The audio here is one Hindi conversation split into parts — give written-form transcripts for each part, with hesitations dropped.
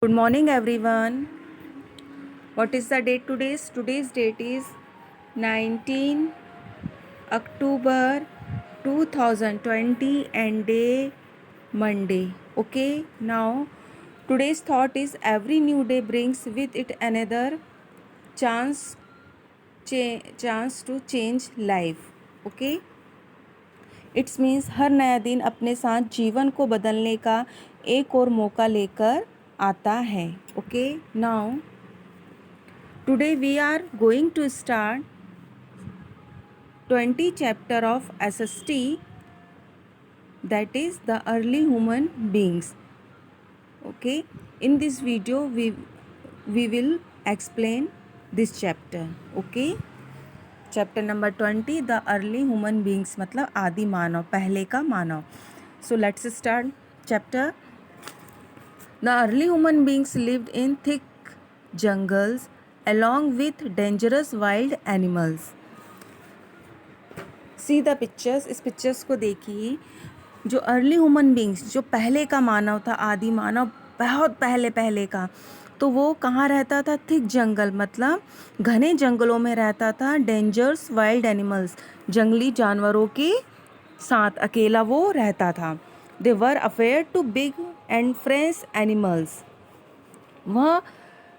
Good morning, everyone. What is the date today? Today's date is 19 October 2020 and day Monday. Okay, now today's thought is every new day brings with it another chance chance to change life. Okay, it's means हर नया दिन अपने साथ जीवन को बदलने का एक और मौका लेकर आता है. Okay, now today we are going to start 20 chapter of SST, that is the early human beings. Okay, in this video we will explain this chapter. Okay, chapter number 20 the early human beings मतलब आदि मानव, पहले का मानव. So let's start chapter. The early human beings lived in thick jungles along with dangerous wild animals. See the pictures. इस पिक्चर्स को देखिए. जो अर्ली ह्यूमन बींग्स, जो पहले का मानव था, आदि मानव, बहुत पहले का, तो वो कहाँ रहता था? थिक जंगल मतलब घने जंगलों में रहता था. डेंजर्स वाइल्ड एनिमल्स, जंगली जानवरों के साथ अकेला वो रहता था. They were afraid to big and french animals, वह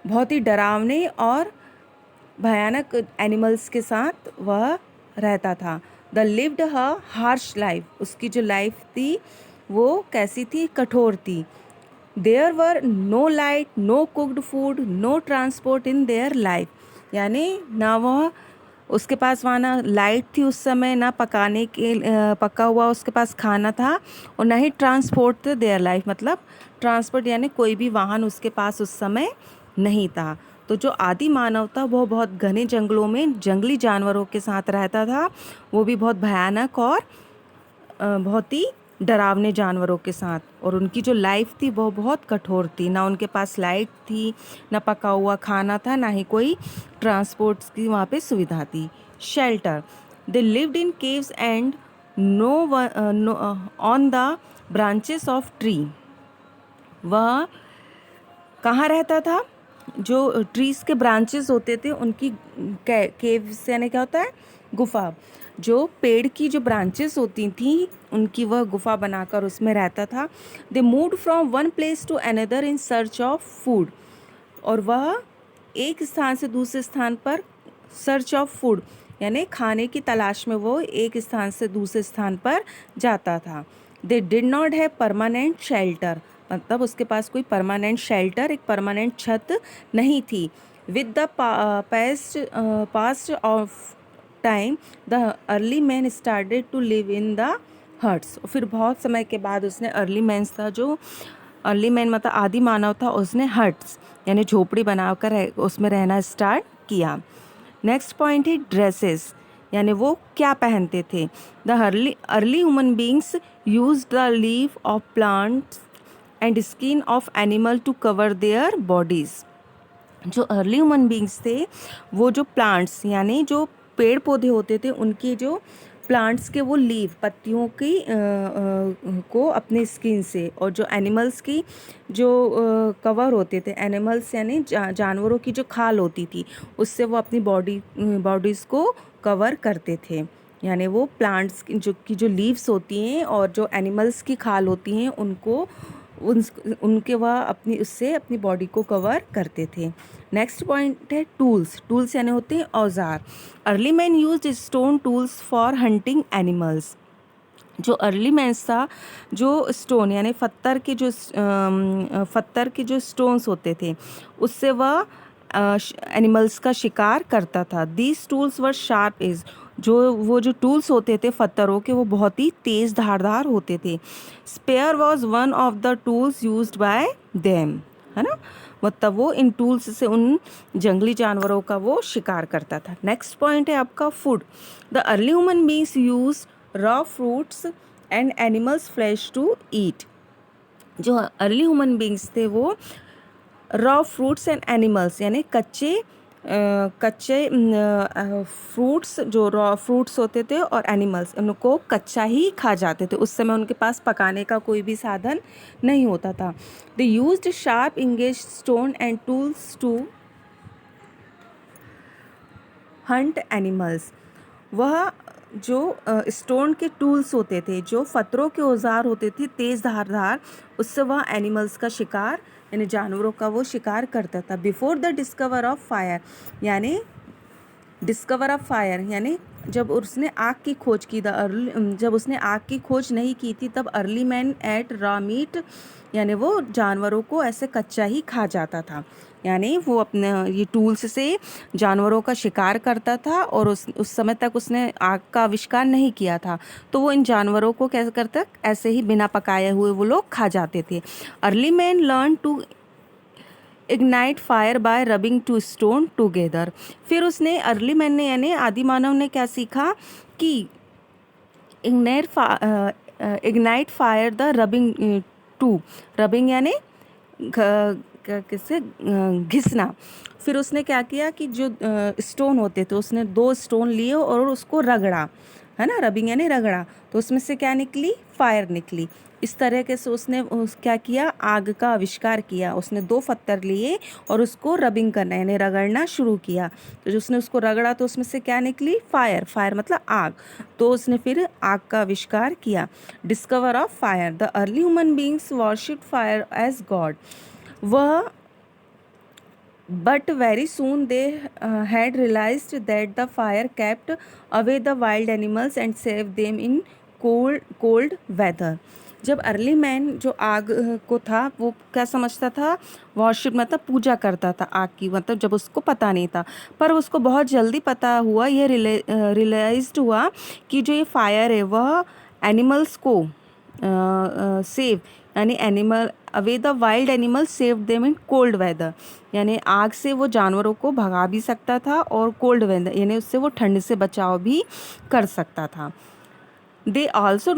बहुत ही डरावने और भयानक एनिमल्स के साथ वह रहता था. They lived a harsh life, उसकी जो लाइफ थी वो कैसी थी? कठोर थी. There were no light, no cooked food, no transport in their life, यानी ना वह उसके पास वहाँ ना लाइट थी उस समय, ना पकाने के पका हुआ उसके पास खाना था, और ना ही ट्रांसपोर्ट थे देयर लाइफ, मतलब ट्रांसपोर्ट यानी कोई भी वाहन उसके पास उस समय नहीं था. तो जो आदि मानव था वो बहुत घने जंगलों में जंगली जानवरों के साथ रहता था, वो भी बहुत भयानक और बहुत ही डरावने जानवरों के साथ. और उनकी जो लाइफ थी वो बहुत कठोर थी. ना उनके पास लाइट थी, ना पका हुआ खाना था, ना ही कोई ट्रांसपोर्ट की वहाँ पे सुविधा थी. Shelter. They lived in caves and on the branches of tree. वह कहाँ रहता था? जो ट्रीज़ के ब्रांचेस होते थे उनकी केव्स यानी क्या होता है? गुफा. जो पेड़ की जो ब्रांचेस होती थी उनकी वह गुफा बनाकर उसमें रहता था. They moved from one place to another in search of food, और वह एक स्थान से दूसरे स्थान पर सर्च ऑफ फूड यानी खाने की तलाश में वो एक स्थान से दूसरे स्थान पर जाता था. They did not have permanent shelter, मतलब उसके पास कोई परमानेंट शेल्टर, एक परमानेंट छत नहीं थी. With the past of time the early man started to live in the huts. फिर बहुत समय के बाद उसने अर्ली मैन्स था, जो अर्ली मैन मतलब आदि मानव था, उसने हट्स यानी झोपड़ी बनाकर उसमें रहना स्टार्ट किया. नेक्स्ट पॉइंट है ड्रेसेस, यानी वो क्या पहनते थे? The early human beings use the leaf of plants and skin of animal to cover their bodies. जो अर्ली ह्यूमन बींग्स थे वो जो प्लांट्स यानी जो पेड़ पौधे होते थे उनकी जो प्लांट्स के वो लीव पत्तियों की को अपने स्किन से, और जो एनिमल्स की जो कवर होते थे, एनिमल्स यानी जानवरों की जो खाल होती थी उससे वो अपनी बॉडीज़ को कवर करते थे. यानी वो प्लांट्स की जो लीव्स होती हैं और जो एनिमल्स की खाल होती हैं उनको उनके वह अपनी उससे अपनी बॉडी को कवर करते थे. नेक्स्ट पॉइंट है टूल्स. टूल्स यानी होते हैं औजार. Early man used stone tools for hunting animals. जो अर्ली मैन्स था, जो स्टोन यानी पत्थर के जो स्टोन्स होते थे उससे वह एनिमल्स का शिकार करता था. These tools were sharp edge, जो टूल्स होते थे पत्थरों के वो बहुत ही तेज़ धारदार होते थे. Spear was one of the tools used by them, है ना, मतलब वो इन टूल्स से उन जंगली जानवरों का वो शिकार करता था. नेक्स्ट पॉइंट है आपका food. The early human beings use raw fruits and animals flesh to eat. जो अर्ली ह्यूमन बींग्स थे वो रॉ फ्रूट्स एंड एनिमल्स यानी कच्चे कच्चे फ्रूट्स, जो रॉ फ्रूट्स होते थे और एनिमल्स, उनको कच्चा ही खा जाते थे। उस समय उनके पास पकाने का कोई भी साधन नहीं होता था। दे यूज्ड शार्प इंगेज stone and tools to hunt animals. वह जो स्टोन के टूल्स होते थे, जो पत्थरों के औजार होते थे तेज़ धारदार, उससे वह एनिमल्स का शिकार यानी जानवरों का वो शिकार करता था। Before the discover of fire, यानी डिस्कवर ऑफ फायर यानी जब उसने आग की खोज की, जब उसने आग की खोज नहीं की थी, तब early man eight raw meat, यानी वो जानवरों को ऐसे कच्चा ही खा जाता था। यानी वो अपने ये टूल्स से जानवरों का शिकार करता था, और उस समय तक उसने आग का आविष्कार नहीं किया था, तो वो इन जानवरों को कैसे करता, ऐसे ही बिना पकाए हुए वो लोग खा जाते थे। Early man learn to ignite fire by rubbing two stone together. फिर उसने अर्ली मैन ने यानी आदि मानव ने क्या सीखा कि ignite fire the rubbing two, rubbing यानी किससे घिसना। फिर उसने क्या किया कि जो स्टोन होते थे, उसने 2 स्टोन लिए और उसको रगड़ा, है ना, रबिंग यानी रगड़ा, तो उसमें से क्या निकली, फायर निकली। इस तरीके से उसने क्या किया, आग का आविष्कार किया। उसने 2 पत्थर लिए और उसको रबिंग करना यानी रगड़ना शुरू किया, तो जो उसने उसको रगड़ा तो उसमें से क्या निकली, फायर, फायर मतलब आग, तो उसने फिर आग का आविष्कार किया। Discover of fire, the early human beings worshipped fire as god. वह But very soon they had realized that the fire kept away the wild animals and saved them in cold weather. जब अर्ली मैन जो आग को था वो क्या समझता था, वर्शिप मतलब पूजा करता था आग की, मतलब जब उसको पता नहीं था, पर उसको बहुत जल्दी पता हुआ, ये रियलाइज्ड हुआ कि जो ये फायर है वह एनिमल्स को सेव यानी animal away the wild animal save them in cold weather, यानी आग से वो जानवरों को भगा भी सकता था और कोल्ड वेदर यानी उससे वो ठंड से बचाव भी कर सकता था। They also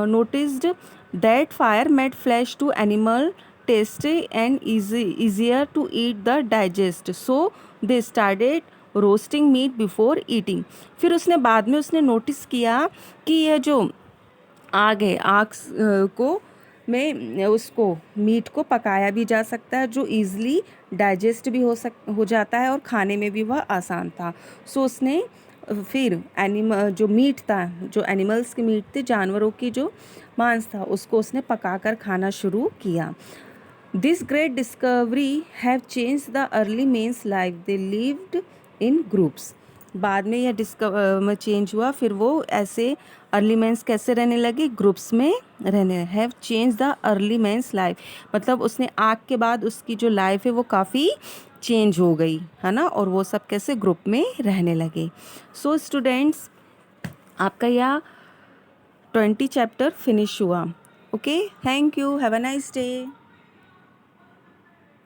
noticed that fire made flesh to animal tasty and easier to eat the digest, so they started roasting meat before eating. फिर उसने बाद में उसने नोटिस किया कि यह जो आग है, आग को में उसको मीट को पकाया भी जा सकता है, जो ईज़िली डाइजेस्ट भी हो जाता है और खाने में भी वह आसान था। सो उसने फिर जो मीट था, जो एनिमल्स के मीट थे, जानवरों की जो मांस था, उसको उसने पकाकर खाना शुरू किया। This great discovery have change the early men's life, they lived in groups. बाद में यह में चेंज हुआ, फिर वो ऐसे अर्ली मैंस कैसे रहने लगे, ग्रुप्स में रहने। Have change the early men's life मतलब उसने आग के बाद उसकी जो लाइफ है वो काफ़ी चेंज हो गई, है ना, और वो सब कैसे ग्रुप में रहने लगे। सो स्टूडेंट्स, आपका यह 20 चैप्टर फिनिश हुआ। Okay, thank you, have a nice day.